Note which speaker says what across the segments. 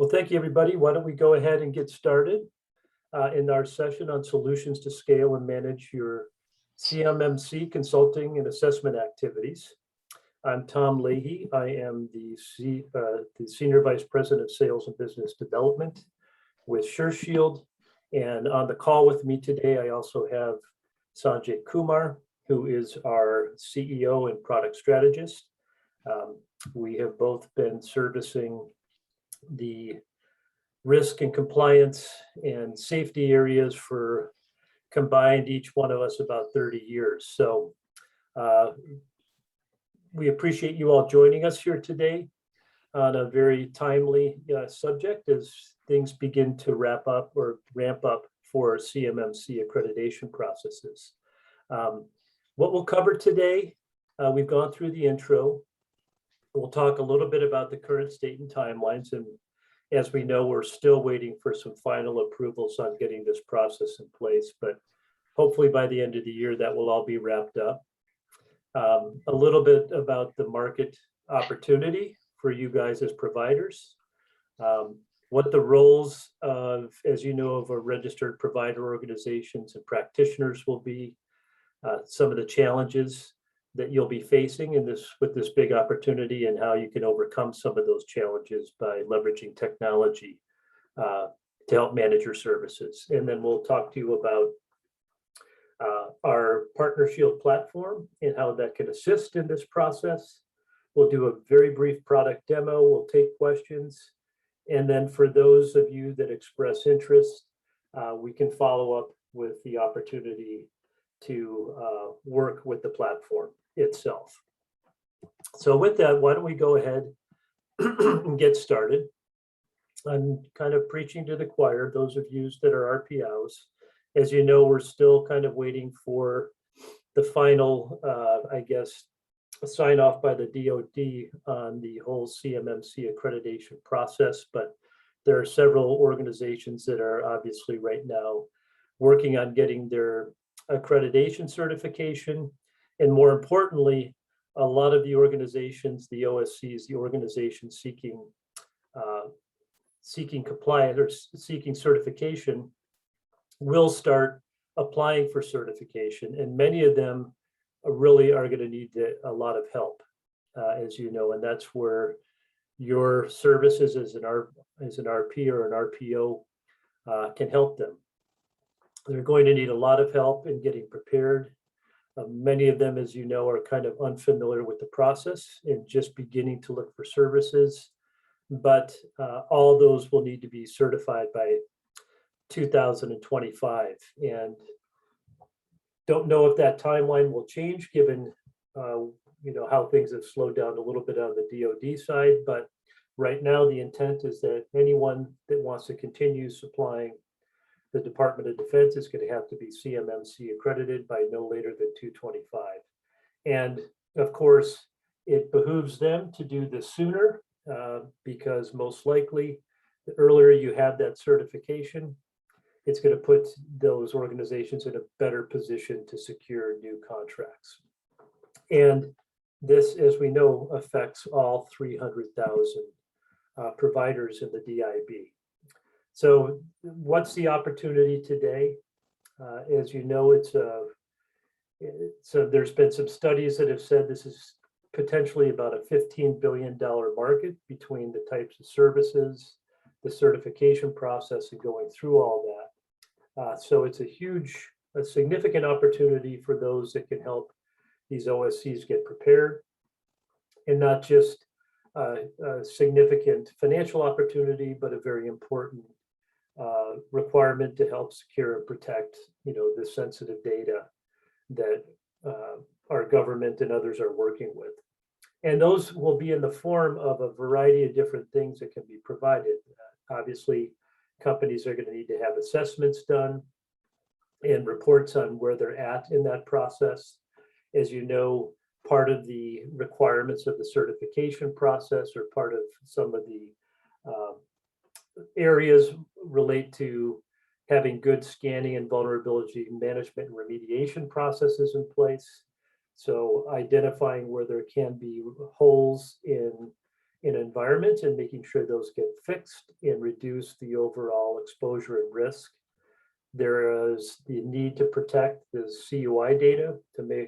Speaker 1: Well, thank you, everybody. Why don't we go ahead and get started in our session on solutions to scale and manage your CMMC consulting and assessment activities. I'm Tom Leahy. I am the Senior Vice President of Sales and Business Development with SureShield. And on the call with me today, I also have Sanjay Kumar, who is our CEO and product strategist. We have both been servicing the risk and compliance and safety areas for combined each one of us about 30 years. So we appreciate you all joining us here today on a very timely subject as things begin to wrap up or ramp up for CMMC accreditation processes. What we'll cover today, we've gone through the intro. We'll talk a little bit about the current state and timelines. And as we know, we're still waiting for some final approvals on getting this process in place. But hopefully by the end of the year, that will all be wrapped up. A little bit about the market opportunity for you guys as providers. What the roles of, as you know, of our registered provider organizations and practitioners will be. Some of the challenges that you'll be facing in this with this big opportunity and how you can overcome some of those challenges by leveraging technology to help manage your services. And then we'll talk to you about our PartnerShield platform and how that can assist in this process. We'll do a very brief product demo. We'll take questions. And then for those of you that express interest, we can follow up with the opportunity to work with the platform itself. So with that, why don't we go ahead and get started. I'm kind of preaching to the choir, those of you that are RPOs. As you know, we're still kind of waiting for the final, sign off by the DoD on the whole CMMC accreditation process, but there are several organizations that are obviously right now working on getting their accreditation certification. And more importantly, a lot of the organizations, the OSCs, the organizations seeking compliance or seeking certification will start applying for certification. And many of them really are going to need a lot of help, as you know, and that's where your services as an RP or an RPO can help them. They're going to need a lot of help in getting prepared. Many of them, as you know, are kind of unfamiliar with the process and just beginning to look for services. But all those will need to be certified by 2025. And don't know if that timeline will change given how things have slowed down a little bit on the DoD side. But right now, the intent is that anyone that wants to continue supplying the Department of Defense is going to have to be CMMC accredited by no later than 2/25. And of course, it behooves them to do this sooner because most likely, the earlier you have that certification, it's going to put those organizations in a better position to secure new contracts. And this, as we know, affects all 300,000 providers in the DIB. So what's the opportunity today? As you know, there's been some studies that have said this is potentially about a $15 billion market between the types of services, the certification process, and going through all that. So it's a significant opportunity for those that can help these OSCs get prepared, and not just a significant financial opportunity, but a very important requirement to help secure and protect, the sensitive data that our government and others are working with. And those will be in the form of a variety of different things that can be provided. Obviously, companies are going to need to have assessments done and reports on where they're at in that process. As you know, part of the requirements of the certification process or part of some of the areas relate to having good scanning and vulnerability management and remediation processes in place. So identifying where there can be holes in an environment and making sure those get fixed and reduce the overall exposure and risk. There is the need to protect the CUI data to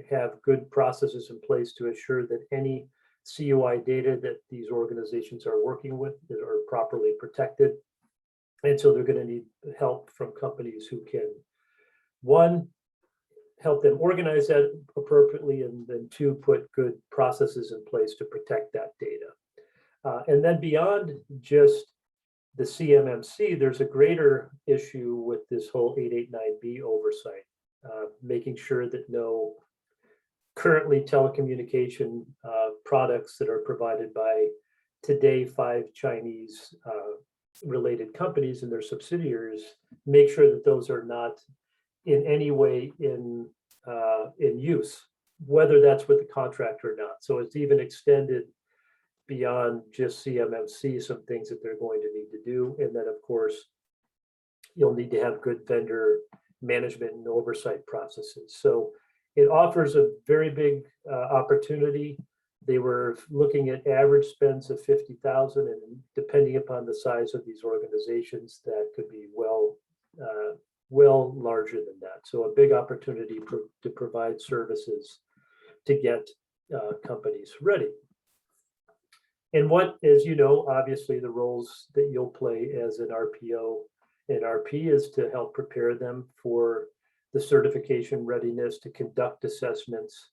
Speaker 1: have good processes in place to assure that any CUI data that these organizations are working with are properly protected. And so they're going to need help from companies who can, one, help them organize that appropriately, and then two, put good processes in place to protect that data. And then beyond just the CMMC, there's a greater issue with this whole 889B oversight, making sure that no currently telecommunication products that are provided by today 5 Chinese related companies and their subsidiaries, make sure that those are not in any way in use, whether that's with the contractor or not. So it's even extended beyond just CMMC, some things that they're going to need to do. And then of course, you'll need to have good vendor management and oversight processes. So it offers a very big opportunity. They were looking at average spends of 50,000, and depending upon the size of these organizations, that could be well larger than that. So a big opportunity to provide services to get companies ready. And what, as you know, obviously the roles that you'll play as an RPO and RP is to help prepare them for the certification readiness, to conduct assessments,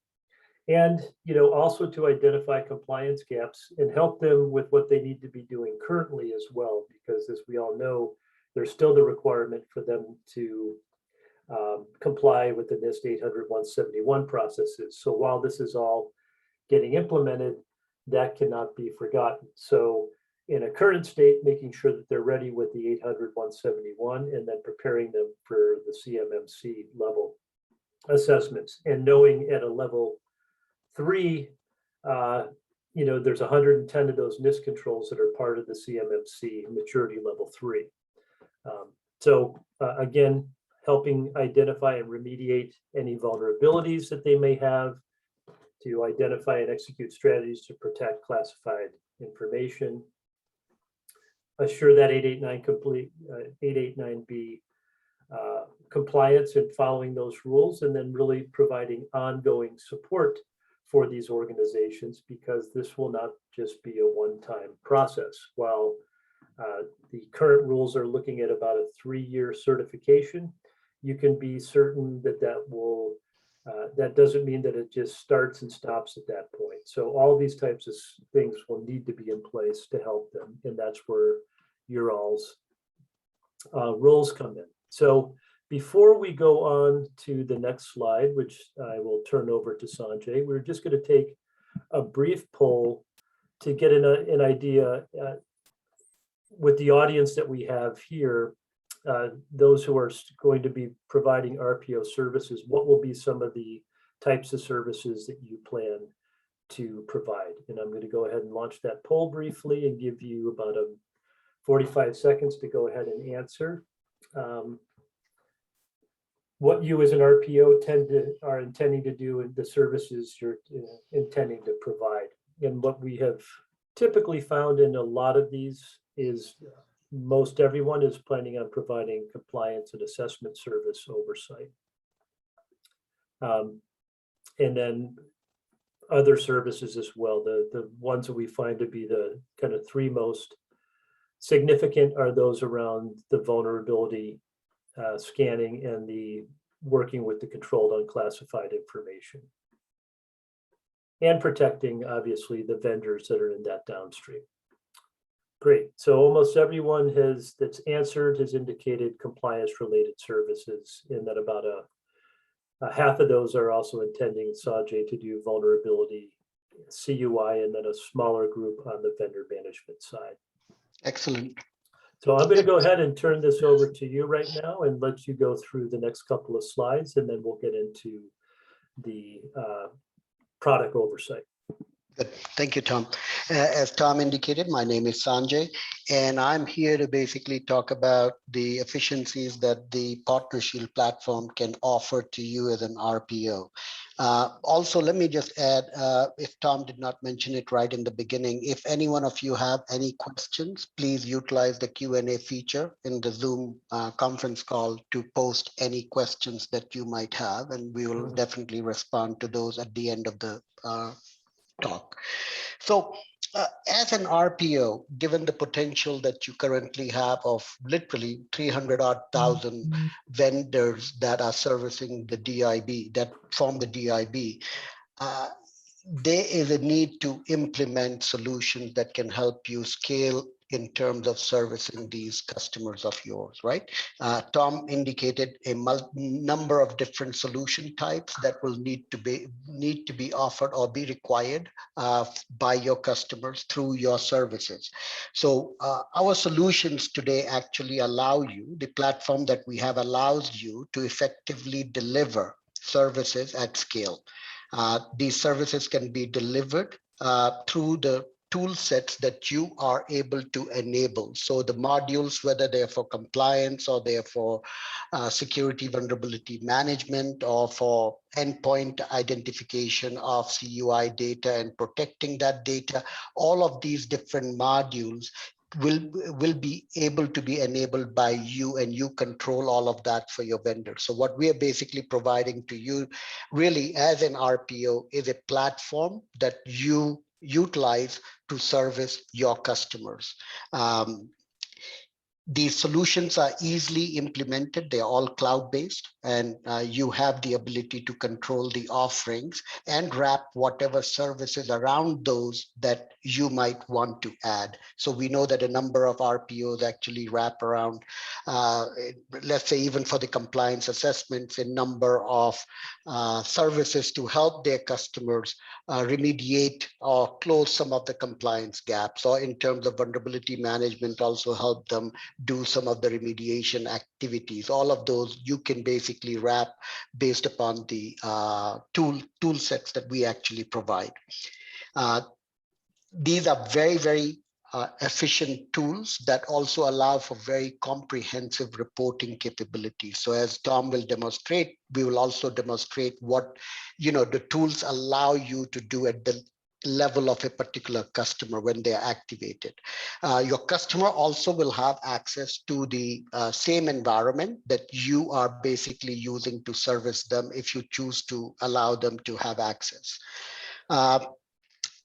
Speaker 1: and also to identify compliance gaps and help them with what they need to be doing currently as well, because as we all know, there's still the requirement for them to comply with the NIST 800-171 processes. So while this is all getting implemented, that cannot be forgotten. So in a current state, making sure that they're ready with the 800-171 and then preparing them for the CMMC level assessments, and knowing at a level 3, there's 110 of those NIST controls that are part of the CMMC maturity level 3. Again, helping identify and remediate any vulnerabilities that they may have, to identify and execute strategies to protect classified information, assure that 889B compliance and following those rules, and then really providing ongoing support for these organizations, because this will not just be a one-time process. While the current rules are looking at about a 3-year certification, you can be certain that that doesn't mean that it just starts and stops at that point. So all these types of things will need to be in place to help them, and that's where your all's roles come in. So before we go on to the next slide, which I will turn over to Sanjay, we're just going to take a brief poll to get an idea with the audience that we have here, those who are going to be providing RPO services, what will be some of the types of services that you plan to provide? And I'm going to go ahead and launch that poll briefly and give you about 45 seconds to go ahead and answer. What you as an RPO are intending to do and the services you're intending to provide. And what we have typically found in a lot of these is most everyone is planning on providing compliance and assessment service oversight. And then other services as well. The ones that we find to be the kind of 3 most significant are those around the vulnerability scanning and the working with the controlled unclassified information, and protecting, obviously, the vendors that are in that downstream. Great. So almost everyone that's answered has indicated compliance-related services, and that about a half of those are also intending, Sanjay, to do vulnerability, CUI, and then a smaller group on the vendor management side.
Speaker 2: Excellent.
Speaker 1: So I'm going to go ahead and turn this over to you right now and let you go through the next couple of slides, and then we'll get into the product oversight.
Speaker 2: Good. Thank you, Tom. As Tom indicated, my name is Sanjay, and I'm here to basically talk about the efficiencies that the PartnerShield platform can offer to you as an RPO. Also, let me just add, if Tom did not mention it right in the beginning, if any one of you have any questions, please utilize the Q&A feature in the Zoom conference call to post any questions that you might have, and we will definitely respond to those at the end of the talk. So as an RPO, given the potential that you currently have of literally 300,000 vendors that are servicing the DIB, that form the DIB, there is a need to implement solutions that can help you scale in terms of servicing these customers of yours, right? Tom indicated a number of different solution types that will need to be offered or be required by your customers through your services. So our solutions today actually allow you, the platform that we have allows you to effectively deliver services at scale. These services can be delivered through the tool sets that you are able to enable. So the modules, whether they're for compliance or they're for security vulnerability management or for endpoint identification of CUI data and protecting that data, all of these different modules will be able to be enabled by you, and you control all of that for your vendor. So what we are basically providing to you really as an RPO is a platform that you utilize to service your customers. These solutions are easily implemented. They're all cloud-based, and you have the ability to control the offerings and wrap whatever services around those that you might want to add. So we know that a number of RPOs actually wrap around, let's say even for the compliance assessments, a number of services to help their customers remediate or close some of the compliance gaps, or in terms of vulnerability management, also help them do some of the remediation activities. All of those you can basically wrap based upon the tool sets that we actually provide. These are very, very efficient tools that also allow for very comprehensive reporting capabilities. So as Tom will demonstrate, we will also demonstrate what the tools allow you to do at the level of a particular customer when they are activated. Your customer also will have access to the same environment that you are basically using to service them if you choose to allow them to have access.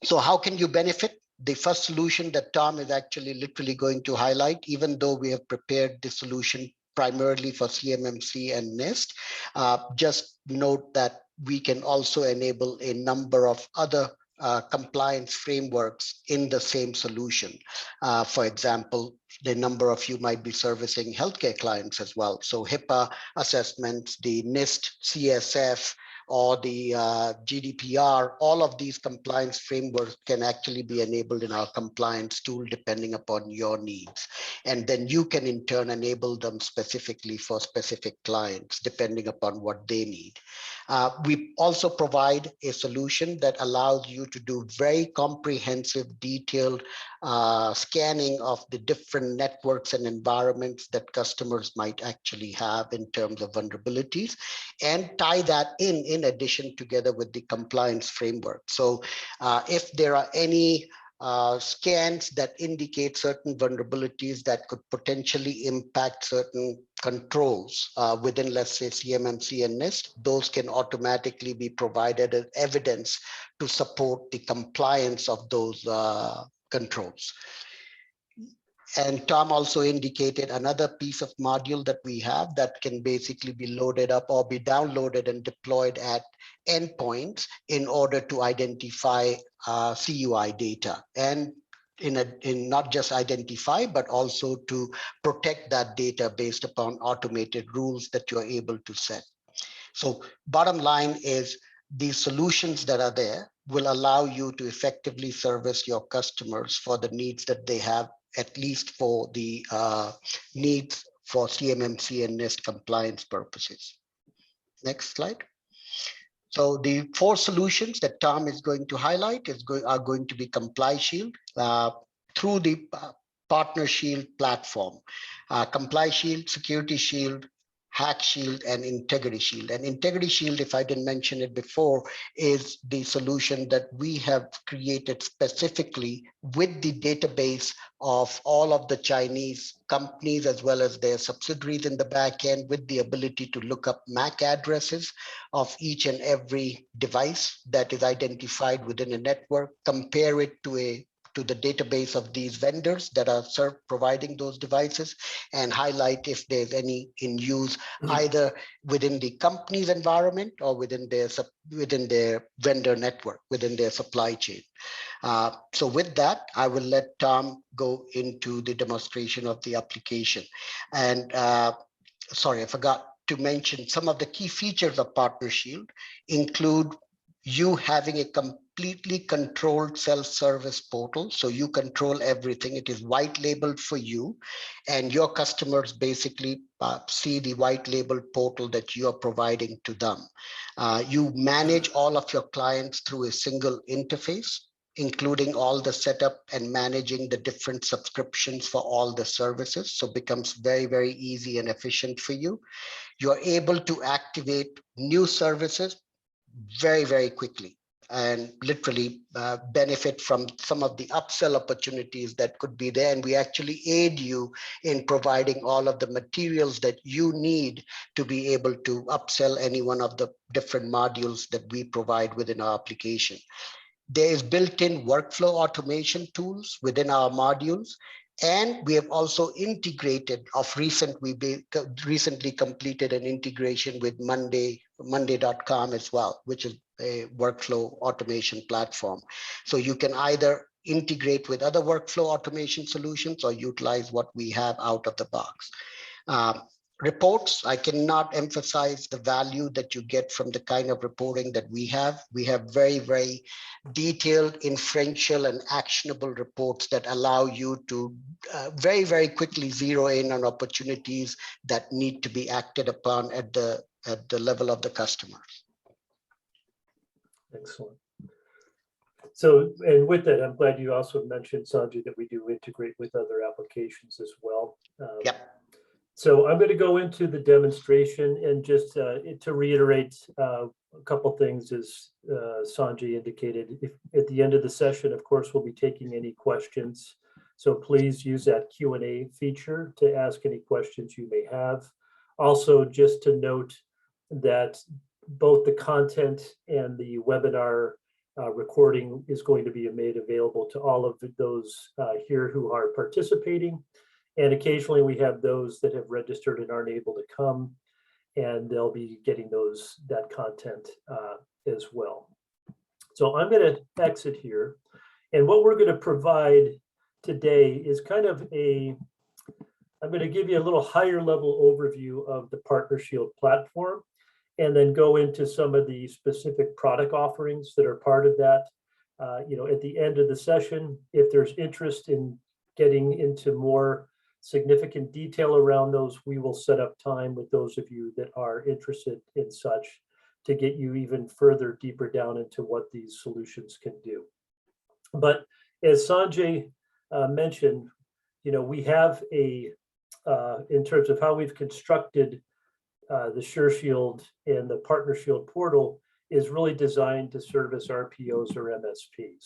Speaker 2: So how can you benefit? The first solution that Tom is actually literally going to highlight, even though we have prepared the solution primarily for CMMC and NIST, just note that we can also enable a number of other compliance frameworks in the same solution. For example, the number of you might be servicing healthcare clients as well. So HIPAA assessments, the NIST, CSF, or the GDPR, all of these compliance frameworks can actually be enabled in our compliance tool depending upon your needs. And then you can in turn enable them specifically for specific clients depending upon what they need. We also provide a solution that allows you to do very comprehensive, detailed scanning of the different networks and environments that customers might actually have in terms of vulnerabilities, and tie that in addition together with the compliance framework. So if there are any scans that indicate certain vulnerabilities that could potentially impact certain controls within, let's say, CMMC and NIST, those can automatically be provided as evidence to support the compliance of those controls. And Tom also indicated another piece of module that we have that can basically be loaded up or be downloaded and deployed at endpoints in order to identify CUI data, and in not just identify, but also to protect that data based upon automated rules that you're able to set. So bottom line is, these solutions that are there will allow you to effectively service your customers for the needs that they have, at least for the needs for CMMC and NIST compliance purposes. Next slide. So the 4 solutions that Tom is going to highlight are going to be ComplyShield through the PartnerShield platform. ComplyShield, SecurityShield, HackShield, and IntegrityShield. And IntegrityShield, if I didn't mention it before, is the solution that we have created specifically with the database of all of the Chinese companies as well as their subsidiaries in the back end, with the ability to look up MAC addresses of each and every device that is identified within a network, compare it to the database of these vendors that are providing those devices, and highlight if there's any in use either within the company's environment or within their vendor network, within their supply chain. So with that, I will let Tom go into the demonstration of the application. And sorry, I forgot to mention some of the key features of PartnerShield include you having a completely controlled self-service portal. So you control everything. It is white labeled for you, and your customers basically see the white labeled portal that you are providing to them. You manage all of your clients through a single interface, including all the setup and managing the different subscriptions for all the services. So it becomes very, very easy and efficient for you. You're able to activate new services very, very quickly and literally benefit from some of the upsell opportunities that could be there. And we actually aid you in providing all of the materials that you need to be able to upsell any one of the different modules that we provide within our application. There is built-in workflow automation tools within our modules. And we have also integrated we recently completed an integration with Monday.com as well, which is a workflow automation platform. So you can either integrate with other workflow automation solutions or utilize what we have out of the box. Reports, I cannot emphasize the value that you get from the kind of reporting that we have. We have very, very detailed, inferential, and actionable reports that allow you to very, very quickly zero in on opportunities that need to be acted upon at the level of the customers.
Speaker 1: Excellent. So, and with that, I'm glad you also mentioned, Sanjay, that we do integrate with other applications as well.
Speaker 2: Yep.
Speaker 1: So I'm going to go into the demonstration, and just to reiterate a couple things, as Sanjay indicated. If, at the end of the session, of course, we'll be taking any questions. So please use that Q&A feature to ask any questions you may have. Also, just to note that both the content and the webinar recording is going to be made available to all of those here who are participating. And occasionally we have those that have registered and aren't able to come, and they'll be getting that content as well. So I'm going to exit here. And what we're going to provide today is kind of I'm going to give you a little higher level overview of the PartnerShield platform, and then go into some of the specific product offerings that are part of that. At the end of the session, if there's interest in getting into more significant detail around those, we will set up time with those of you that are interested in such to get you even further deeper down into what these solutions can do. But as Sanjay mentioned, we have in terms of how we've constructed the SureShield and the PartnerShield portal is really designed to service RPOs or MSPs.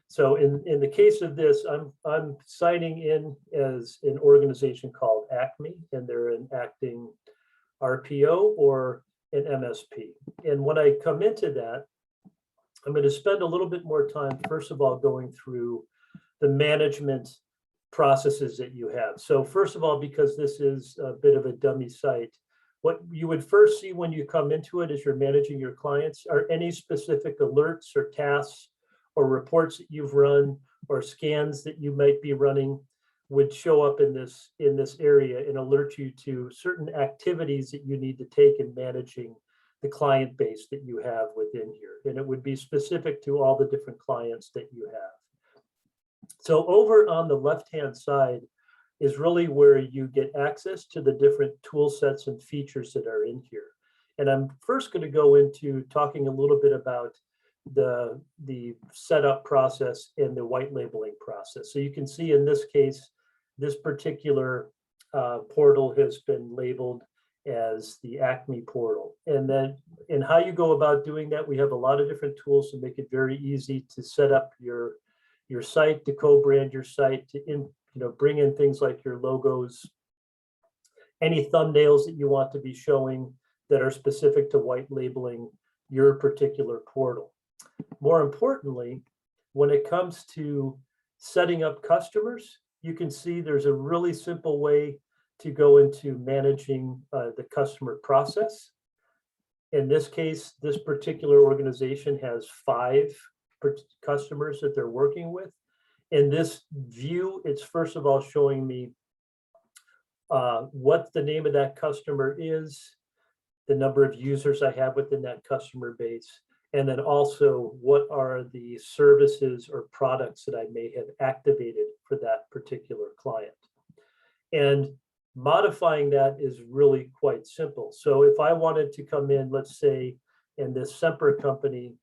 Speaker 1: So in the case of this, I'm signing in as an organization called Acme, and they're an acting RPO or an MSP. And when I come into that, I'm going to spend a little bit more time, first of all, going through the management processes that you have. So first of all, because this is a bit of a dummy site, what you would first see when you come into it as you're managing your clients are any specific alerts or tasks or reports that you've run or scans that you might be running would show up in this area and alert you to certain activities that you need to take in managing the client base that you have within here. And it would be specific to all the different clients that you have. So over on the left-hand side is really where you get access to the different tool sets and features that are in here. And I'm first going to go into talking a little bit about the setup process and the white labeling process. So you can see in this case, this particular portal has been labeled as the Acme portal. And then in how you go about doing that, we have a lot of different tools to make it very easy to set up your site, to co-brand your site, to bring in things like your logos, any thumbnails that you want to be showing that are specific to white labeling your particular portal. More importantly, when it comes to setting up customers, you can see there's a really simple way to go into managing the customer process. In this case, this particular organization has 5 customers that they're working with. In this view, it's first of all showing me what the name of that customer is, the number of users I have within that customer base, and then also what are the services or products that I may have activated for that particular client. And modifying that is really quite simple. So if I wanted to come in, let's say in this Semper company,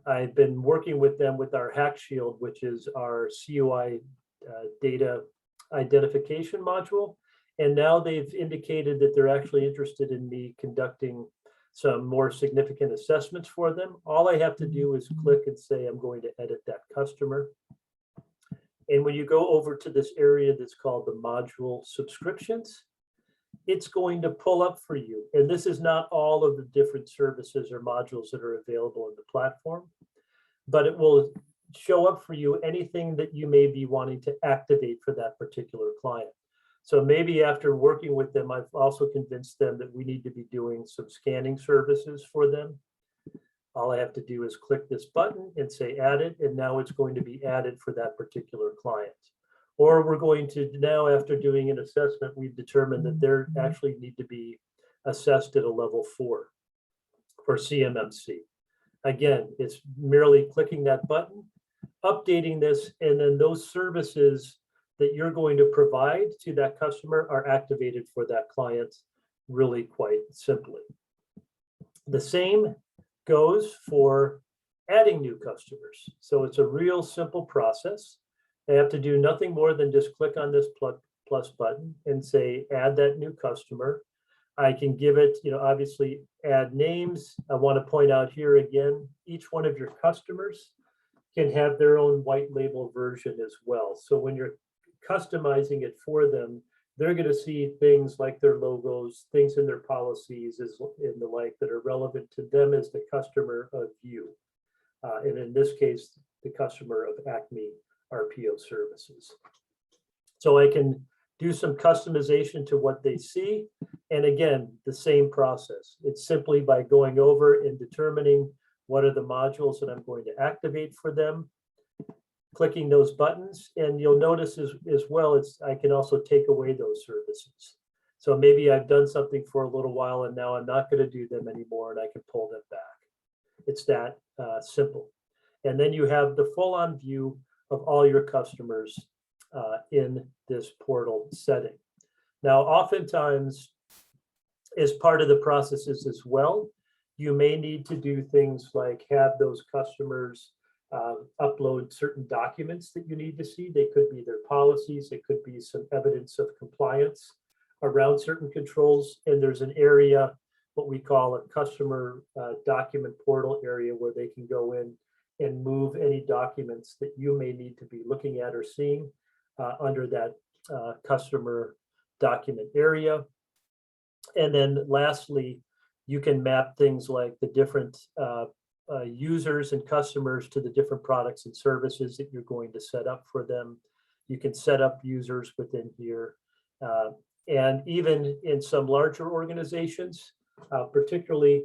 Speaker 1: I've been working with them with our HackShield, which is our CUI data identification module. And now they've indicated that they're actually interested in me conducting some more significant assessments for them. All I have to do is click and say, I'm going to edit that customer. And when you go over to this area that's called the module subscriptions, it's going to pull up for you. And this is not all of the different services or modules that are available in the platform, but it will show up for you anything that you may be wanting to activate for that particular client. So maybe after working with them, I've also convinced them that we need to be doing some scanning services for them. All I have to do is click this button and say add it, and now it's going to be added for that particular client. Or we're going to now, after doing an assessment, we've determined that they actually need to be assessed at a level 4 for CMMC. Again, it's merely clicking that button, updating this, and then those services that you're going to provide to that customer are activated for that client really quite simply. The same goes for adding new customers. So it's a real simple process. They have to do nothing more than just click on this plus button and say, add that new customer. I can give it, obviously add names. I want to point out here again, each one of your customers can have their own white label version as well. So when you're customizing it for them, they're going to see things like their logos, things in their policies and the like that are relevant to them as the customer of you. And in this case, the customer of Acme RPO services. So I can do some customization to what they see. And again, the same process. It's simply by going over and determining what are the modules that I'm going to activate for them, clicking those buttons, and you'll notice as well, I can also take away those services. So maybe I've done something for a little while and now I'm not going to do them anymore and I can pull them back. It's that simple. And then you have the full-on view of all your customers in this portal setting. Now, oftentimes, as part of the processes as well, you may need to do things like have those customers upload certain documents that you need to see. They could be their policies, it could be some evidence of compliance around certain controls. And there's an area, what we call a customer document portal area, where they can go in and move any documents that you may need to be looking at or seeing under that customer document area. And then lastly, you can map things like the different users and customers to the different products and services that you're going to set up for them. You can set up users within here. And even in some larger organizations, particularly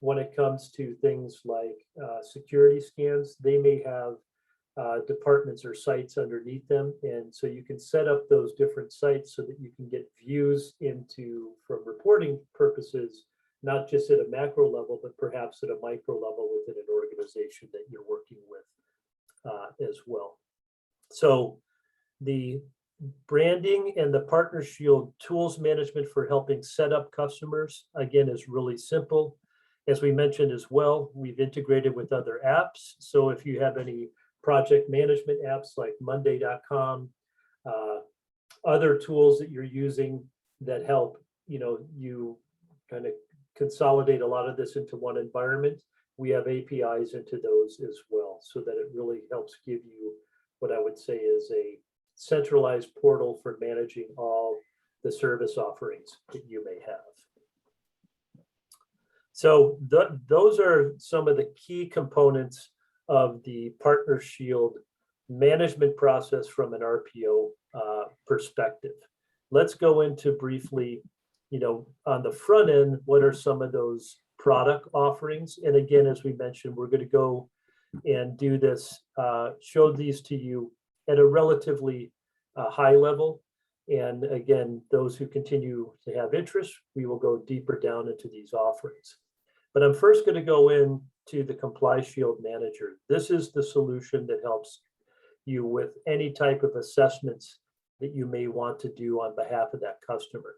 Speaker 1: when it comes to things like security scans, they may have departments or sites underneath them. And so you can set up those different sites so that you can get views into, from reporting purposes, not just at a macro level, but perhaps at a micro level within an organization that you're working with as well. So the branding and the PartnerShield tools management for helping set up customers, again, is really simple. As we mentioned as well, we've integrated with other apps. So if you have any project management apps like Monday.com, other tools that you're using that help, you kind of consolidate a lot of this into one environment, we have APIs into those as well, so that it really helps give you what I would say is a centralized portal for managing all the service offerings that you may have. So those are some of the key components of the PartnerShield management process from an RPO perspective. Let's go into briefly, on the front end, what are some of those product offerings? And again, as we mentioned, we're going to go and do this, show these to you at a relatively high level. And again, those who continue to have interest, we will go deeper down into these offerings. But I'm first going to go into the ComplyShield Manager. This is the solution that helps you with any type of assessments that you may want to do on behalf of that customer.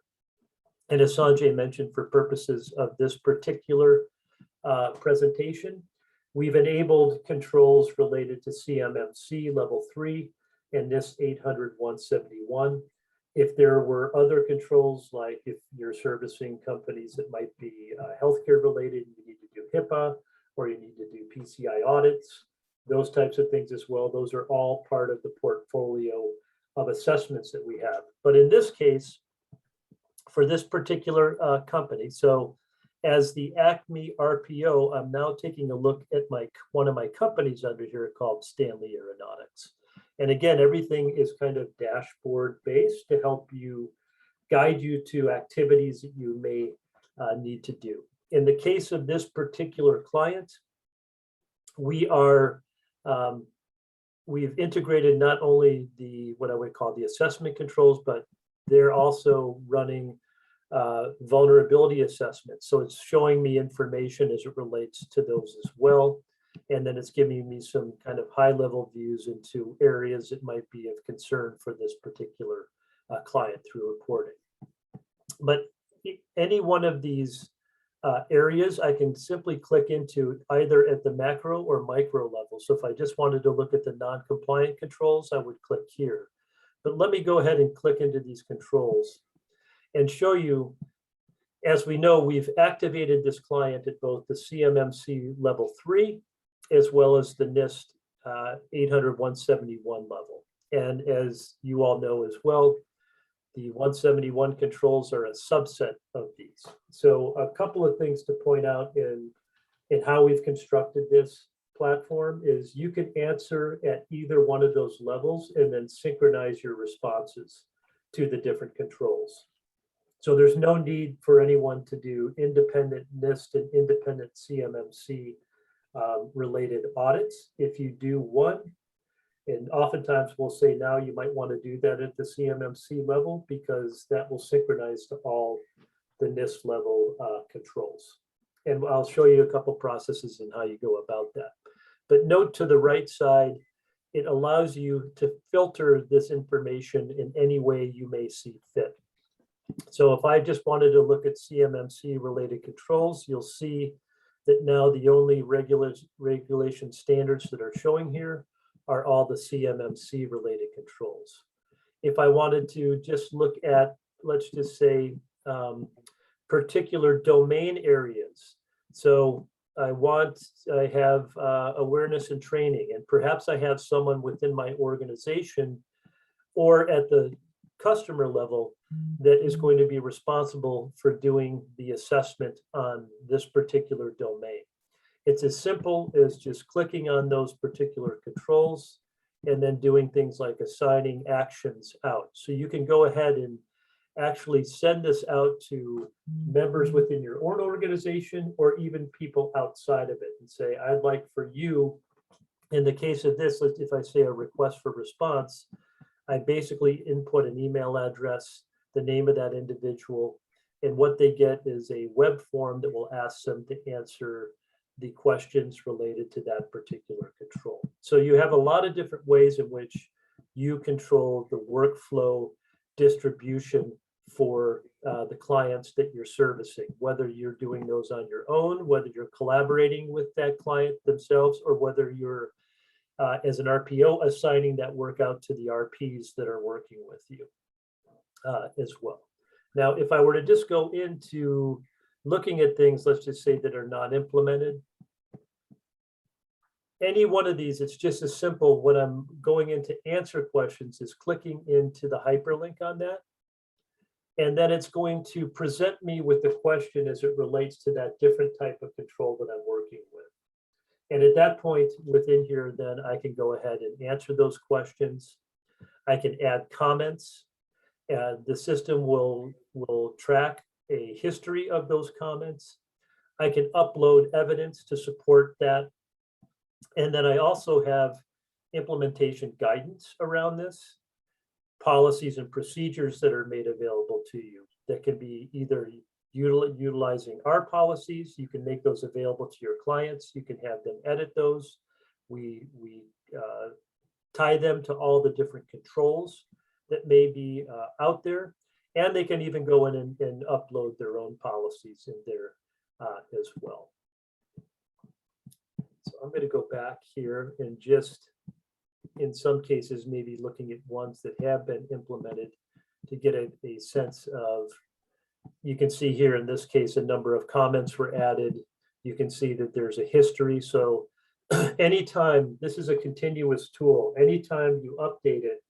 Speaker 1: And as Sanjay mentioned, for purposes of this particular presentation, we've enabled controls related to CMMC Level 3 and NIST 800-171. If there were other controls, like if you're servicing companies that might be healthcare related, you need to do HIPAA, or you need to do PCI audits, those types of things as well. Those are all part of the portfolio of assessments that we have. But in this case, for this particular company, so as the Acme RPO, I'm now taking a look at one of my companies under here called Stanley Aeronautics. And again, everything is kind of dashboard based to help you, guide you to activities that you may need to do. In the case of this particular client, we are, we've integrated not only what I would call the assessment controls, but they're also running vulnerability assessments. So it's showing me information as it relates to those as well. And then it's giving me some kind of high level views into areas that might be of concern for this particular client through reporting. But any one of these areas I can simply click into either at the macro or micro level. So if I just wanted to look at the non-compliant controls, I would click here. But let me go ahead and click into these controls and show you, as we know, we've activated this client at both the CMMC Level 3 as well as the NIST 800-171 level. And as you all know as well, the 171 controls are a subset of these. So a couple of things to point out in how we've constructed this platform is you can answer at either one of those levels and then synchronize your responses to the different controls. So there's no need for anyone to do independent NIST and independent CMMC related audits. If you do one, and oftentimes we'll say now you might want to do that at the CMMC level because that will synchronize to all the NIST level controls. And I'll show you a couple processes and how you go about that. But note to the right side, it allows you to filter this information in any way you may see fit. So if I just wanted to look at CMMC related controls, you'll see that now the only regulation standards that are showing here are all the CMMC related controls. If I wanted to just look at, let's just say, particular domain areas. So I have awareness and training, and perhaps I have someone within my organization or at the customer level that is going to be responsible for doing the assessment on this particular domain. It's as simple as just clicking on those particular controls and then doing things like assigning actions out. So you can go ahead and actually send this out to members within your own organization or even people outside of it and say, I'd like for you, in the case of this, if I say a request for response, I basically input an email address, the name of that individual, and what they get is a web form that will ask them to answer the questions related to that particular control. So you have a lot of different ways in which you control the workflow distribution for the clients that you're servicing, whether you're doing those on your own, whether you're collaborating with that client themselves, or whether you're as an RPO assigning that work out to the RPs that are working with you as well. Now, if I were to just go into looking at things, let's just say that are not implemented, any one of these, it's just as simple when I'm going in to answer questions is clicking into the hyperlink on that. And then it's going to present me with the question as it relates to that different type of control that I'm working with. And at that point within here, then I can go ahead and answer those questions. I can add comments, and the system will track a history of those comments. I can upload evidence to support that. And then I also have implementation guidance around this, policies and procedures that are made available to you that can be either utilizing our policies. You can make those available to your clients. You can have them edit those. We tie them to all the different controls that may be out there. And they can even go in and upload their own policies in there as well. So I'm going to go back here and just, in some cases, maybe looking at ones that have been implemented to get a sense of, you can see here in this case, a number of comments were added. You can see that there's a history. So anytime, this is a continuous tool, anytime you update it,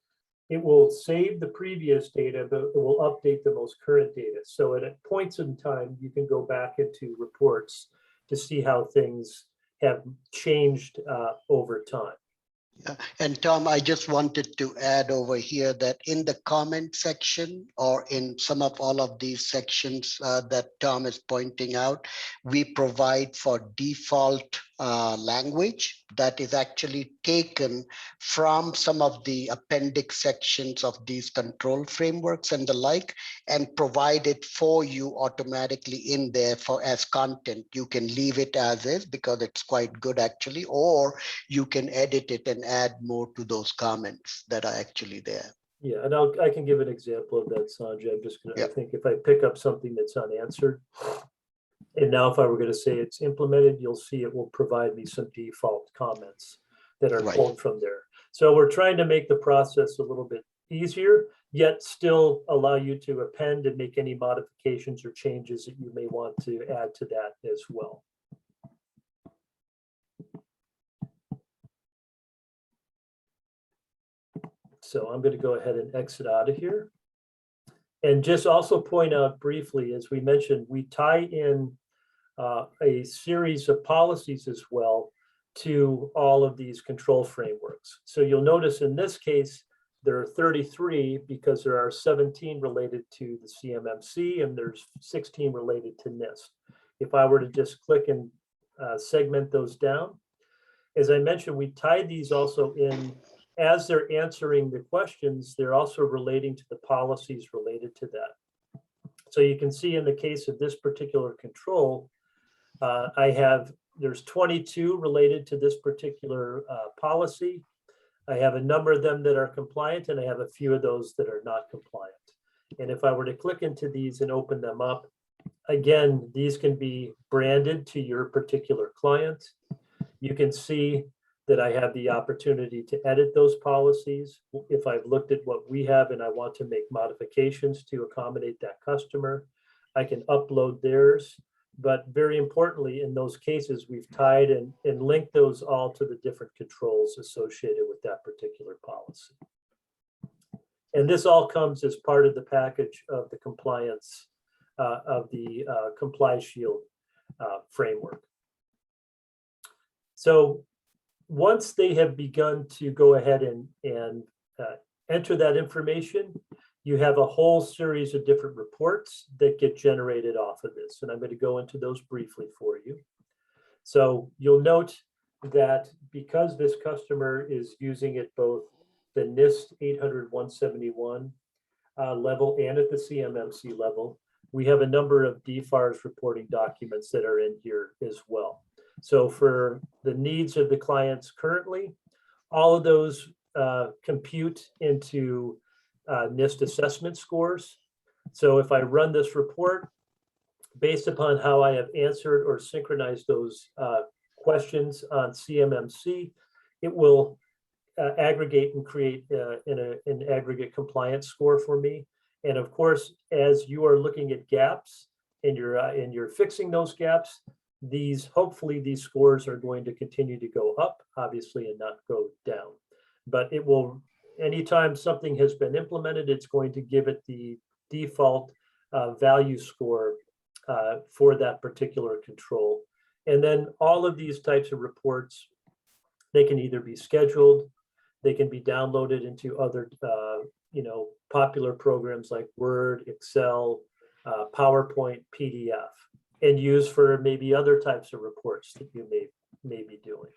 Speaker 1: it will save the previous data, but it will update the most current data. So at points in time, you can go back into reports to see how things have changed over time.
Speaker 2: Yeah. And Tom, I just wanted to add over here that in the comment section or in some of all of these sections that Tom is pointing out, we provide for default language that is actually taken from some of the appendix sections of these control frameworks and the like, and provide it for you automatically in there for as content. You can leave it as is because it's quite good actually, or you can edit it and add more to those comments that are actually there.
Speaker 1: Yeah, and I can give an example of that, Sanjay. I'm just going to,
Speaker 2: Yeah.
Speaker 1: I think if I pick up something that's unanswered, and now if I were going to say it's implemented, you'll see it will provide me some default comments that are pulled from there. So we're trying to make the process a little bit easier, yet still allow you to append and make any modifications or changes that you may want to add to that as well. So I'm going to go ahead and exit out of here. And just also point out briefly, as we mentioned, we tie in a series of policies as well to all of these control frameworks. So you'll notice in this case, there are 33 because there are 17 related to the CMMC and there's 16 related to NIST. If I were to just click and segment those down, as I mentioned, we tied these also in as they're answering the questions, they're also relating to the policies related to that. So you can see in the case of this particular control, there's 22 related to this particular policy. I have a number of them that are compliant, and I have a few of those that are not compliant. And if I were to click into these and open them up, again, these can be branded to your particular client. You can see that I have the opportunity to edit those policies. If I've looked at what we have and I want to make modifications to accommodate that customer, I can upload theirs. But very importantly, in those cases, we've tied and linked those all to the different controls associated with that particular policy. And this all comes as part of the package of the compliance of the PartnerShield framework. So once they have begun to go ahead and enter that information, you have a whole series of different reports that get generated off of this. And I'm going to go into those briefly for you. So you'll note that because this customer is using it both the NIST 800-171 level and at the CMMC level, we have a number of DFARS reporting documents that are in here as well. So for the needs of the clients currently, all of those compute into NIST assessment scores. So if I run this report, based upon how I have answered or synchronized those questions on CMMC, it will aggregate and create an aggregate compliance score for me. And of course, as you are looking at gaps and you're fixing those gaps, hopefully these scores are going to continue to go up, obviously, and not go down. But it will, anytime something has been implemented, it's going to give it the default value score for that particular control. And then all of these types of reports, they can either be scheduled, they can be downloaded into other popular programs like Word, Excel, PowerPoint, PDF, and used for maybe other types of reports that you may be doing.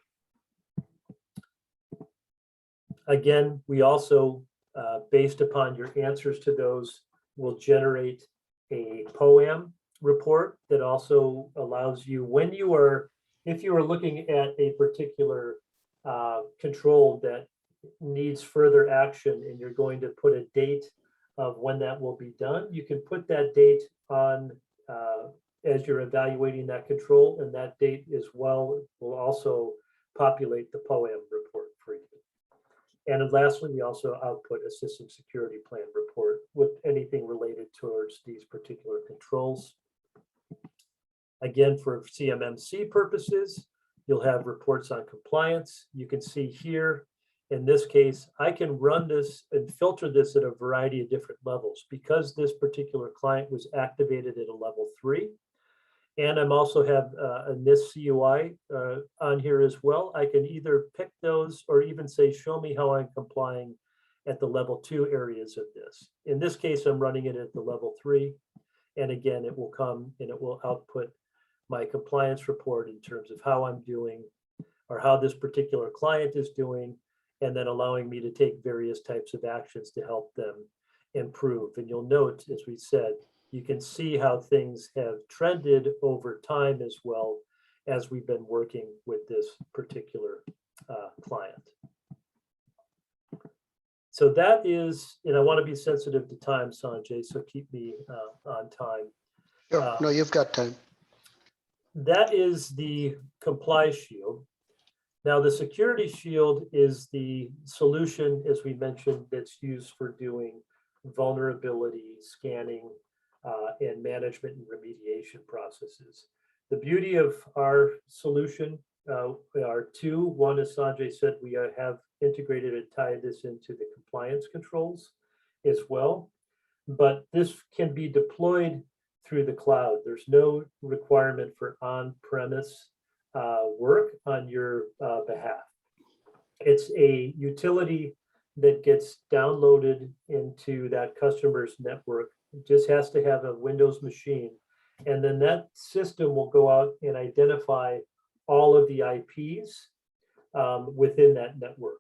Speaker 1: Again, we also, based upon your answers to those, will generate a POAM report that also allows you, if you are looking at a particular control that needs further action and you're going to put a date of when that will be done, you can put that date on as you're evaluating that control, and that date as well will also populate the POAM report for you. And then lastly, we also output a system security plan report with anything related towards these particular controls. Again, for CMMC purposes, you'll have reports on compliance. You can see here, in this case, I can run this and filter this at a variety of different levels because this particular client was activated at a level 3. And I'm also have a NIST CUI on here as well. I can either pick those or even say, show me how I'm complying at the level 2 areas of this. In this case, I'm running it at the level 3. And again, it will come and it will output my compliance report in terms of how I'm doing or how this particular client is doing, and then allowing me to take various types of actions to help them improve. And you'll note, as we said, you can see how things have trended over time as well as we've been working with this particular client. So that is, and I want to be sensitive to time, Sanjay, so keep me on time.
Speaker 2: Sure. No, you've got time.
Speaker 1: That is the Comply Shield. Now, the Security Shield is the solution, as we mentioned, that's used for doing vulnerability scanning and management and remediation processes. The beauty of our solution are two. One, as Sanjay said, we have integrated and tied this into the compliance controls as well. But this can be deployed through the cloud. There's no requirement for on-premise work on your behalf. It's a utility that gets downloaded into that customer's network. It just has to have a Windows machine. And then that system will go out and identify all of the IPs within that network.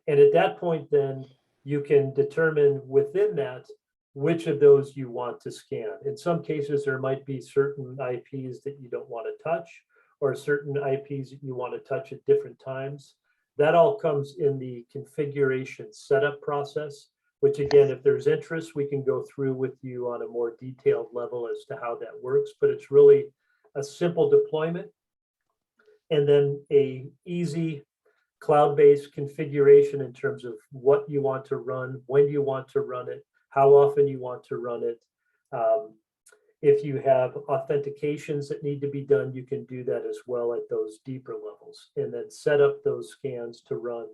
Speaker 1: And at that point, then you can determine within that which of those you want to scan. In some cases, there might be certain IPs that you don't want to touch, or certain IPs that you want to touch at different times. That all comes in the configuration setup process, which again, if there's interest, we can go through with you on a more detailed level as to how that works, but it's really a simple deployment and then a easy cloud-based configuration in terms of what you want to run, when you want to run it, how often you want to run it. If you have authentications that need to be done, you can do that as well at those deeper levels, and then set up those scans to run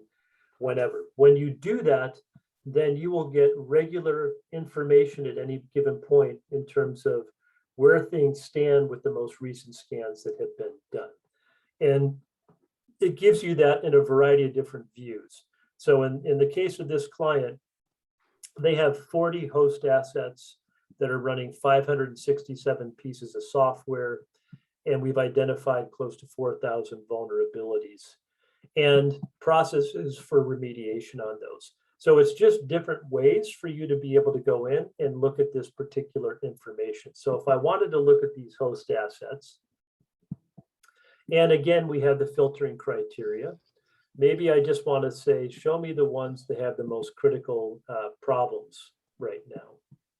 Speaker 1: whenever. When you do that, then you will get regular information at any given point in terms of where things stand with the most recent scans that have been done. And it gives you that in a variety of different views. So in the case of this client, they have 40 host assets that are running 567 pieces of software, and we've identified close to 4,000 vulnerabilities and processes for remediation on those. So it's just different ways for you to be able to go in and look at this particular information. So if I wanted to look at these host assets, and again, we have the filtering criteria. Maybe I just want to say, show me the ones that have the most critical problems right now.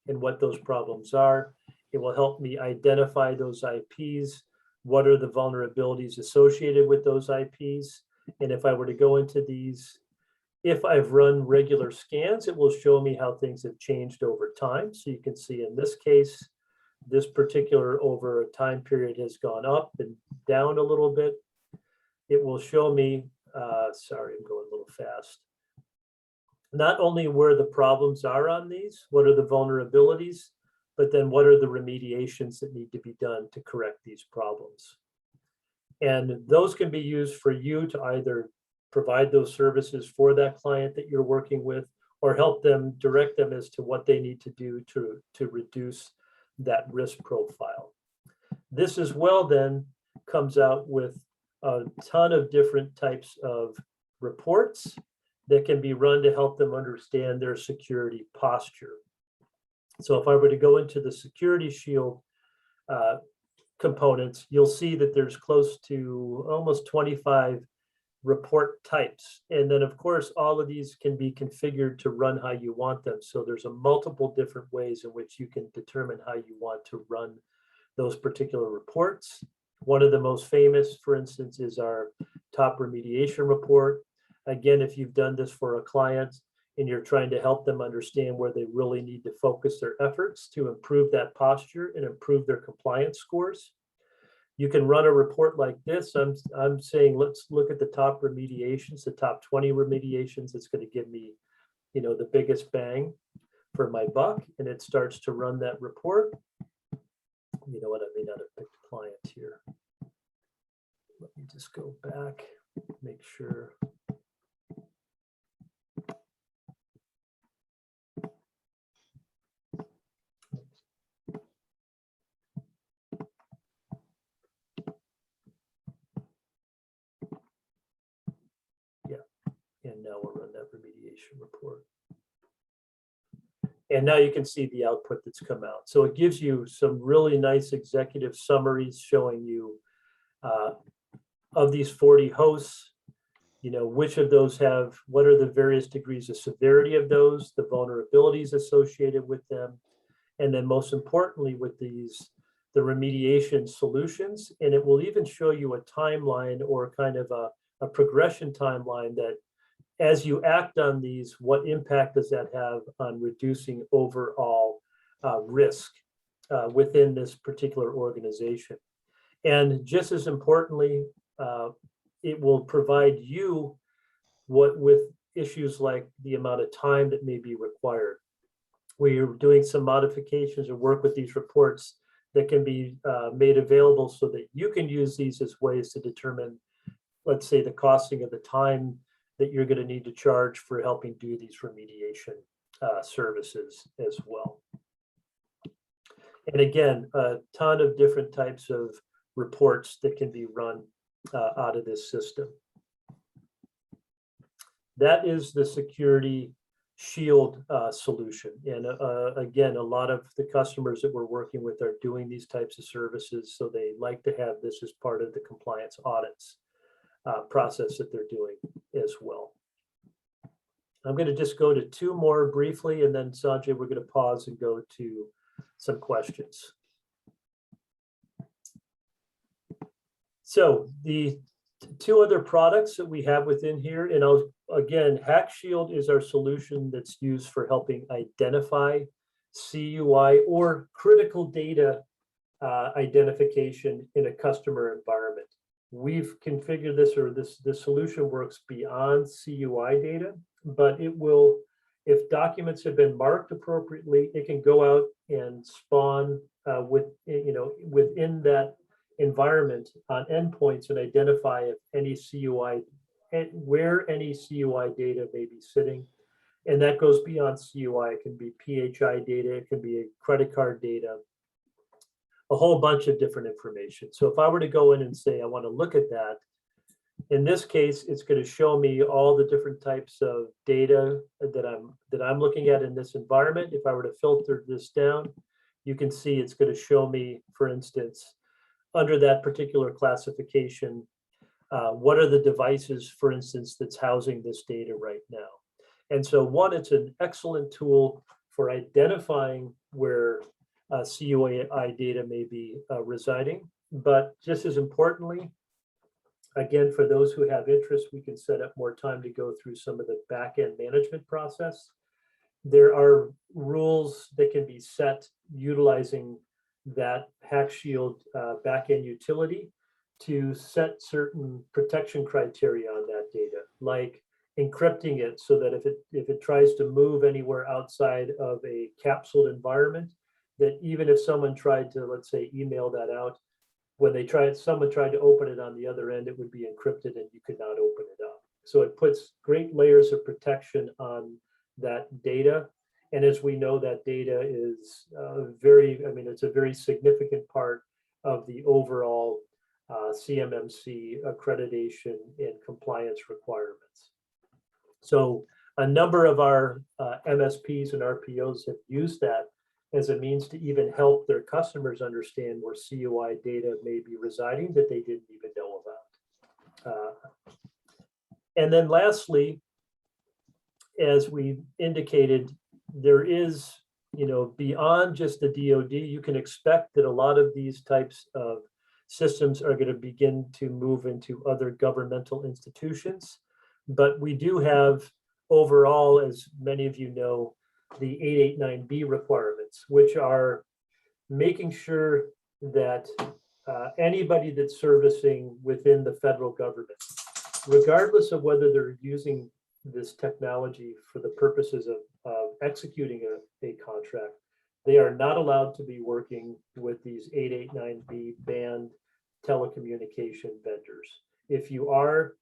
Speaker 1: and what those problems are. It will help me identify those IPs. What are the vulnerabilities associated with those IPs? And if I were to go into these, if I've run regular scans, it will show me how things have changed over time. So you can see in this case, this particular over a time period has gone up and down a little bit. It will show me, sorry, I'm going a little fast. Not only where the problems are on these, what are the vulnerabilities, but then what are the remediations that need to be done to correct these problems. And those can be used for you to either provide those services for that client that you're working with, or help them, direct them as to what they need to do to reduce that risk profile. This as well then comes out with a ton of different types of reports that can be run to help them understand their security posture. So if I were to go into the SureShield components, you'll see that there's close to almost 25 report types. And then of course, all of these can be configured to run how you want them. So there's a multiple different ways in which you can determine how you want to run those particular reports. One of the most famous, for instance, is our top remediation report. Again, if you've done this for a client and you're trying to help them understand where they really need to focus their efforts to improve that posture and improve their compliance scores, you can run a report like this. I'm saying, let's look at the top remediations, the top 20 remediations. It's going to give me, the biggest bang for my buck. And it starts to run that report. You know what, I may not have picked a client here. Let me just go back, make sure. And now we'll run that remediation report. And now you can see the output that's come out. So it gives you some really nice executive summaries showing you of these 40 hosts, which of those have, what are the various degrees of severity of those, the vulnerabilities associated with them, and then most importantly with these, the remediation solutions. And it will even show you a timeline or kind of a progression timeline that as you act on these, what impact does that have on reducing overall risk within this particular organization? And just as importantly, it will provide you with issues like the amount of time that may be required. We're doing some modifications or work with these reports that can be made available so that you can use these as ways to determine, let's say, the costing of the time that you're going to need to charge for helping do these remediation services as well. And again, a ton of different types of reports that can be run out of this system. That is the SureShield solution. And again, a lot of the customers that we're working with are doing these types of services, so they like to have this as part of the compliance audits process that they're doing as well. I'm going to just go to two more briefly, and then Sanjay, we're going to pause and go to some questions. So the two other products that we have within here, and again, HackShield is our solution that's used for helping identify CUI or critical data identification in a customer environment. We've configured this, or this solution works beyond CUI data, but it will, if documents have been marked appropriately, it can go out and spawn within that environment on endpoints and identify if any CUI, where any CUI data may be sitting. And that goes beyond CUI. It can be PHI data, it can be credit card data, a whole bunch of different information. So if I were to go in and say, I want to look at that, in this case, it's going to show me all the different types of data that I'm looking at in this environment. If I were to filter this down, you can see it's going to show me, for instance, under that particular classification, what are the devices, for instance, that's housing this data right now. And so one, it's an excellent tool for identifying where CUI data may be residing. But just as importantly, again, for those who have interest, we can set up more time to go through some of the back-end management process. There are rules that can be set utilizing that HackShield back-end utility to set certain protection criteria on that data, like encrypting it so that if it tries to move anywhere outside of a capsuled environment, that even if someone tried to, let's say, email that out, when someone tried to open it on the other end, it would be encrypted and you could not open it up. So it puts great layers of protection on that data. And as we know, that data is it's a very significant part of the overall CMMC accreditation and compliance requirements. So a number of our MSPs and RPOs have used that as a means to even help their customers understand where CUI data may be residing that they didn't even know about. And then lastly, as we indicated, there is, beyond just the DoD, you can expect that a lot of these types of systems are going to begin to move into other governmental institutions. But we do have overall, as many of you know, the 889B requirements, which are making sure that anybody that's servicing within the federal government, regardless of whether they're using this technology for the purposes of executing a contract, they are not allowed to be working with these 889B banned telecommunication vendors. If you are,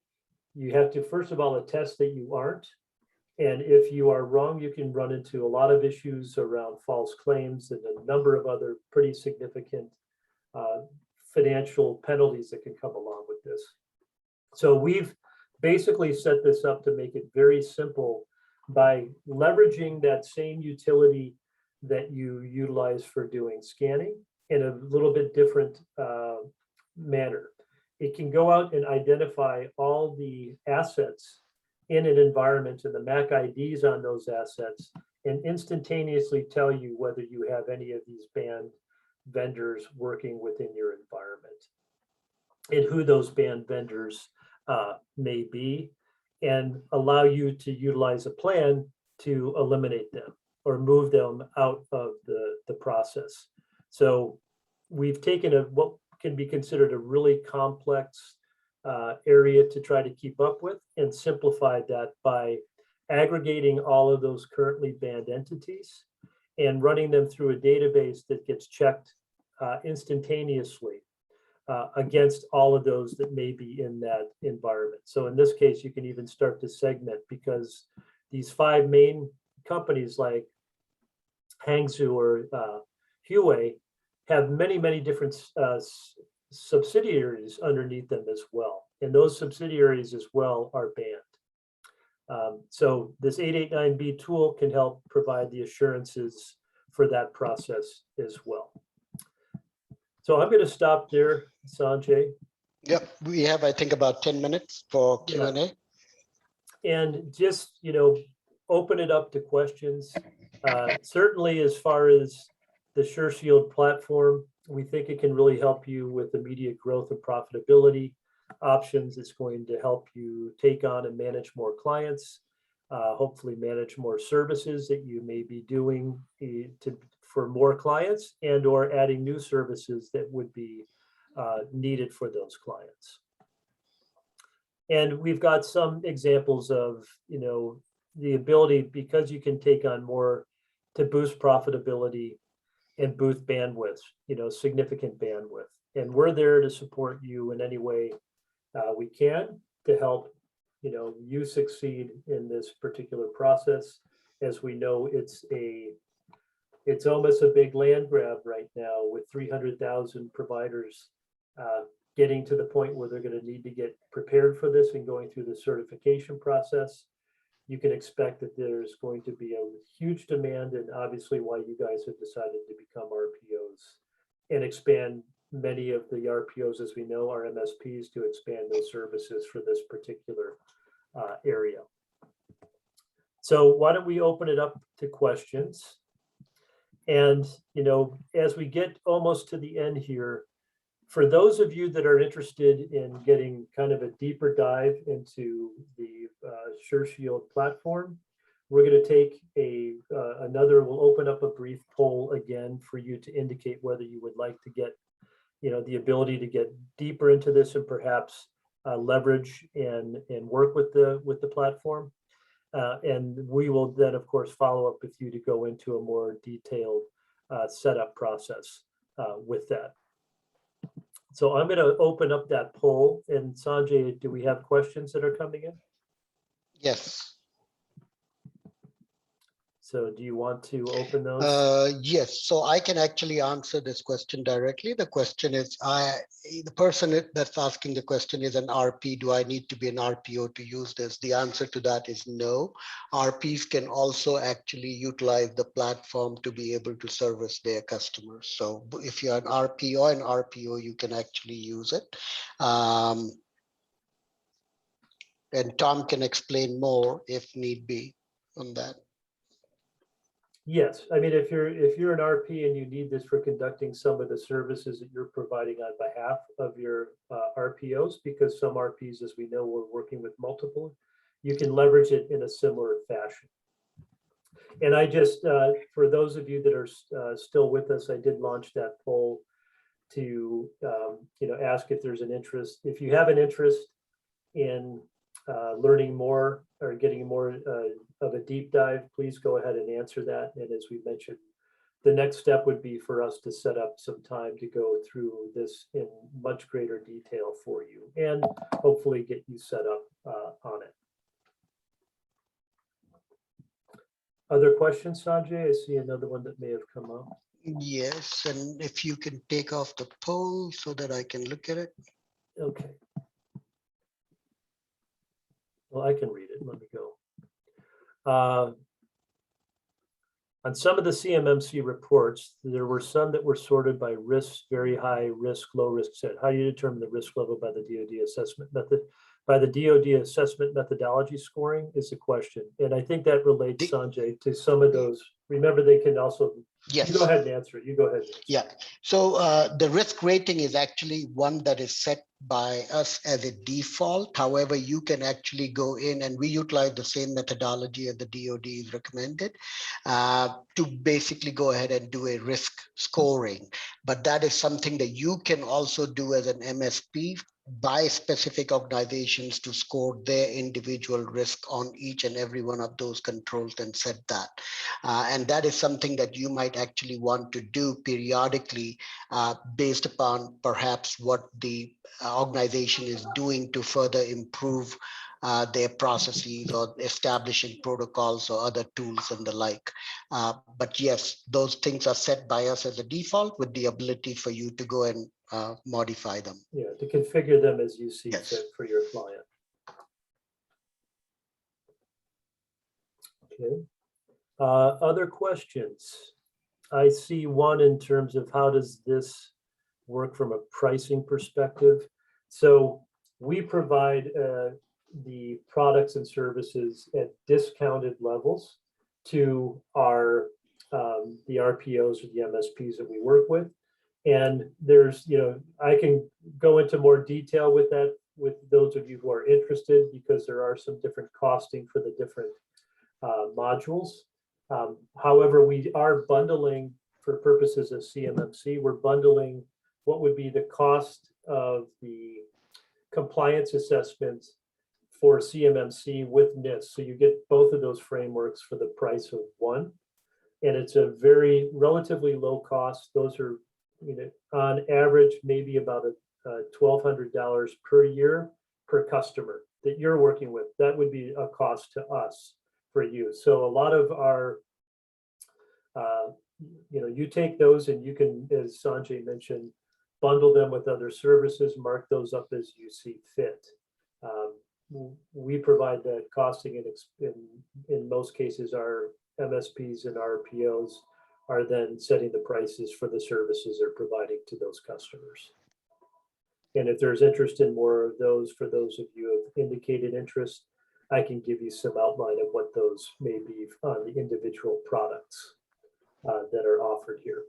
Speaker 1: you have to first of all attest that you aren't. And if you are wrong, you can run into a lot of issues around false claims and a number of other pretty significant financial penalties that can come along with this. So we've basically set this up to make it very simple by leveraging that same utility that you utilize for doing scanning in a little bit different manner. It can go out and identify all the assets in an environment and the MAC IDs on those assets and instantaneously tell you whether you have any of these banned vendors working within your environment and who those banned vendors may be, and allow you to utilize a plan to eliminate them or move them out of the process. So we've taken what can be considered a really complex area to try to keep up with and simplified that by aggregating all of those currently banned entities and running them through a database that gets checked instantaneously against all of those that may be in that environment. So in this case, you can even start to segment, because these 5 main companies like Hangzhou or Huawei have many, many different subsidiaries underneath them as well. And those subsidiaries as well are banned. So this 889B tool can help provide the assurances for that process as well. So I'm going to stop there, Sanjay.
Speaker 2: Yep, we have, I think, about 10 minutes for Q&A.
Speaker 1: Yeah. And just, open it up to questions. Certainly, as far as the SureShield platform, we think it can really help you with immediate growth and profitability options. It's going to help you take on and manage more clients, hopefully manage more services that you may be doing for more clients, and or adding new services that would be needed for those clients. And we've got some examples of, the ability, because you can take on more, to boost profitability and boost bandwidth, significant bandwidth. And we're there to support you in any way we can to help, you succeed in this particular process. As we know, it's almost a big land grab right now, with 300,000 providers getting to the point where they're going to need to get prepared for this and going through the certification process. You can expect that there's going to be a huge demand, and obviously why you guys have decided to become RPOs and expand many of the RPOs, as we know, our MSPs, to expand those services for this particular area. So why don't we open it up to questions? And, as we get almost to the end here, for those of you that are interested in getting kind of a deeper dive into the SureShield platform, we're going to take we'll open up a brief poll again for you to indicate whether you would like to get, the ability to get deeper into this and perhaps leverage and work with the platform. And we will then, of course, follow up with you to go into a more detailed setup process with that. So I'm going to open up that poll. And Sanjay, do we have questions that are coming in?
Speaker 2: Yes.
Speaker 1: So do you want to open those?
Speaker 2: Yes, so I can actually answer this question directly. The question is, the person that's asking the question is an RP. Do I need to be an RPO to use this? The answer to that is no. RPs can also actually utilize the platform to be able to service their customers. So if you're an RP or an RPO, you can actually use it. And Tom can explain more if need be on that.
Speaker 1: Yes, I mean, if you're an RP and you need this for conducting some of the services that you're providing on behalf of your RPOs, because some RPs, as we know, we're working with multiple, you can leverage it in a similar fashion. And I just, for those of you that are still with us, I did launch that poll to, ask if there's an interest. If you have an interest in learning more or getting more of a deep dive, please go ahead and answer that. And as we mentioned, the next step would be for us to set up some time to go through this in much greater detail for you and hopefully get you set up on it. Other questions, Sanjay? I see another one that may have come up.
Speaker 2: Yes, and if you can take off the poll so that I can look at it.
Speaker 1: Okay. Well, I can read it. Let me go. On some of the CMMC reports, there were some that were sorted by risk, very high risk, low risk set. How do you determine the risk level by the DoD assessment method? By the DoD assessment methodology scoring is the question. And I think that relates, Sanjay, to some of those. Remember, they can also,
Speaker 2: yes.
Speaker 1: You go ahead and answer it. You go ahead.
Speaker 2: Yeah, so the risk rating is actually one that is set by us as a default. However, you can actually go in, and we utilize the same methodology as the DoD is recommended to basically go ahead and do a risk scoring. But that is something that you can also do as an MSP by specific organizations to score their individual risk on each and every one of those controls and set that. And that is something that you might actually want to do periodically based upon perhaps what the organization is doing to further improve their processes or establishing protocols or other tools and the like. But yes, those things are set by us as a default with the ability for you to go and modify them.
Speaker 1: Yeah, to configure them as you see
Speaker 2: Yes.
Speaker 1: fit for your client. Okay. Other questions? I see one in terms of how does this work from a pricing perspective? So we provide the products and services at discounted levels to our the RPOs or the MSPs that we work with. And there's, I can go into more detail with that with those of you who are interested, because there are some different costing for the different modules. However, we are bundling, for purposes of CMMC, we're bundling what would be the cost of the compliance assessments for CMMC with NIST. So you get both of those frameworks for the price of one. And it's a very relatively low cost. Those are, on average, maybe about $1,200 per year per customer that you're working with. That would be a cost to us for you. So a lot of our, you take those and you can, as Sanjay mentioned, bundle them with other services, mark those up as you see fit. We provide that costing, and in most cases, our MSPs and RPOs are then setting the prices for the services they're providing to those customers. And if there's interest in more of those, for those of you who have indicated interest, I can give you some outline of what those may be on the individual products. that are offered here.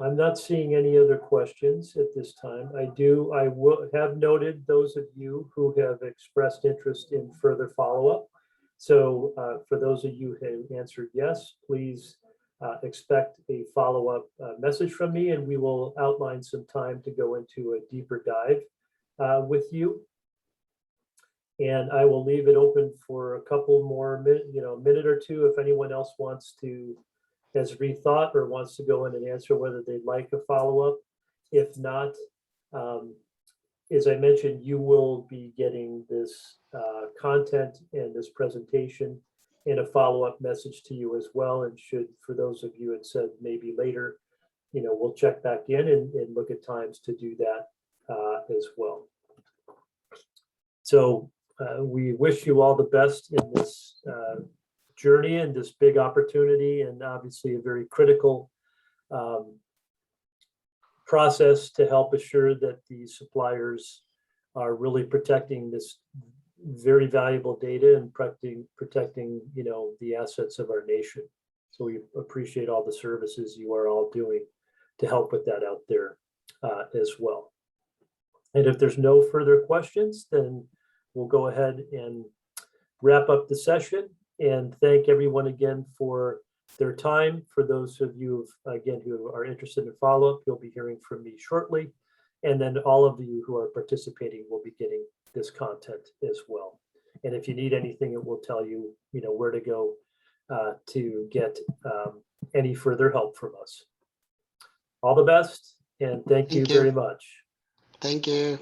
Speaker 1: I'm not seeing any other questions at this time. I will have noted those of you who have expressed interest in further follow-up. So for those of you who answered yes, please expect a follow-up message from me, and we will outline some time to go into a deeper dive with you. And I will leave it open for a couple more minute or two if anyone else has rethought or wants to go in and answer whether they'd like a follow-up. If not, as I mentioned, you will be getting this content and this presentation and a follow-up message to you as well. And for those of you that said maybe later, we'll check back in and look at times to do that as well. So we wish you all the best in this journey and this big opportunity, and obviously a very critical process to help assure that the suppliers are really protecting this very valuable data and protecting the assets of our nation. So we appreciate all the services you are all doing to help with that out there as well. And if there's no further questions, then we'll go ahead and wrap up the session and thank everyone again for their time. For those of you, again, who are interested in follow-up, you'll be hearing from me shortly. And then all of you who are participating will be getting this content as well. And if you need anything, it will tell you, where to go to get any further help from us. All the best, and thank you very much.
Speaker 2: Thank you.